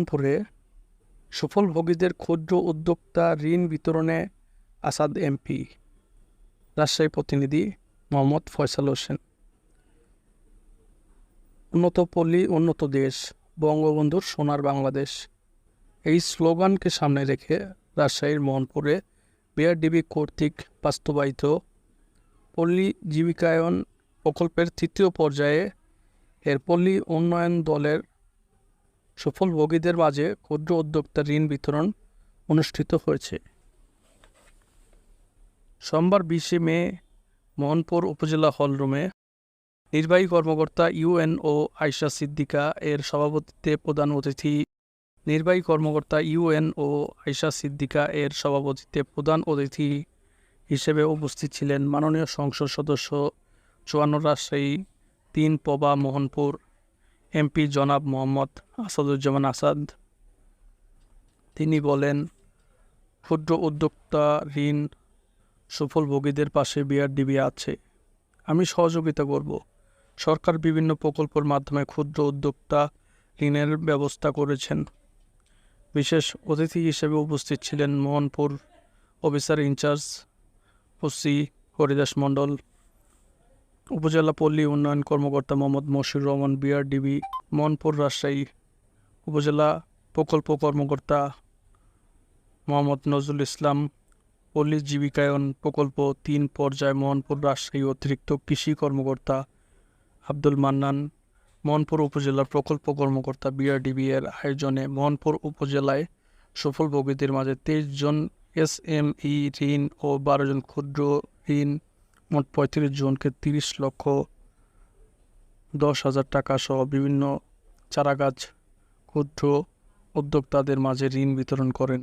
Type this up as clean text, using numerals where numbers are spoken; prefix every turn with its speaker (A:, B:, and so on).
A: মোহনপুরে সুফলভোগীদের ক্ষুদ্র উদ্যোক্তা ঋণ বিতরণে আসাদ এমপি। রাজশাহী প্রতিনিধি মোহাম্মদ ফয়সাল হোসেন। উন্নত পল্লী উন্নত দেশ, বঙ্গবন্ধুর সোনার বাংলাদেশ, এই স্লোগানকে সামনে রেখে রাজশাহীর মোহনপুরে বিআরডিবি কর্তৃক বাস্তবায়িত পল্লী জীবিকায়ন প্রকল্পের তৃতীয় পর্যায়ে এর পল্লী উন্নয়ন দলের সুফলভোগীদের মাঝে ক্ষুদ্র উদ্যোক্তা ঋণ বিতরণ অনুষ্ঠিত হয়েছে। সোমবার 20 মে মোহনপুর উপজেলা হলরুমে নির্বাহী কর্মকর্তা ইউএনও আয়শা সিদ্দিকা এর সভাপতিত্বে প্রধান অতিথি হিসেবে উপস্থিত ছিলেন মাননীয় সংসদ সদস্য 54 রাজশাহী 3 পবা মোহনপুর এমপি জনাব মোহাম্মদ আসাদুজ্জামান আসাদ। তিনি বলেন, ক্ষুদ্র উদ্যোক্তা ঋণ সুফলভোগীদের পাশে বিআরডিবি আছে। আমি সহযোগিতা করব। সরকার বিভিন্ন প্রকল্পের মাধ্যমে ক্ষুদ্র উদ্যোক্তা ঋণের ব্যবস্থা করেছেন। বিশেষ অতিথি হিসেবে উপস্থিত ছিলেন Mohanpur officer in charge OC Haridas Mondal, উপজেলা পল্লী উন্নয়ন কর্মকর্তা মোহাম্মদ মশিউর রহমান, বিআরডিবি মোহনপুর রাজশাহী উপজেলা প্রকল্প কর্মকর্তা মোহাম্মদ নজরুল ইসলাম, পল্লী জীবিকায়ন প্রকল্প 3 পর্যায় মোহনপুর রাজশাহী অতিরিক্ত কৃষি কর্মকর্তা আব্দুল মান্নান, মোহনপুর উপজেলার প্রকল্প কর্মকর্তা। বিআরডিবি এর আয়োজনে মোহনপুর উপজেলায় সুফলভোগীদের মাঝে 23 জন এসএমই ঋণ ও 12 জন ক্ষুদ্র ঋণ, মোট 35 জনকে 30,10,000 টাকা সহ বিভিন্ন চারাগাছ ক্ষুদ্র উদ্যোক্তাদের মাঝে ঋণ বিতরণ করেন।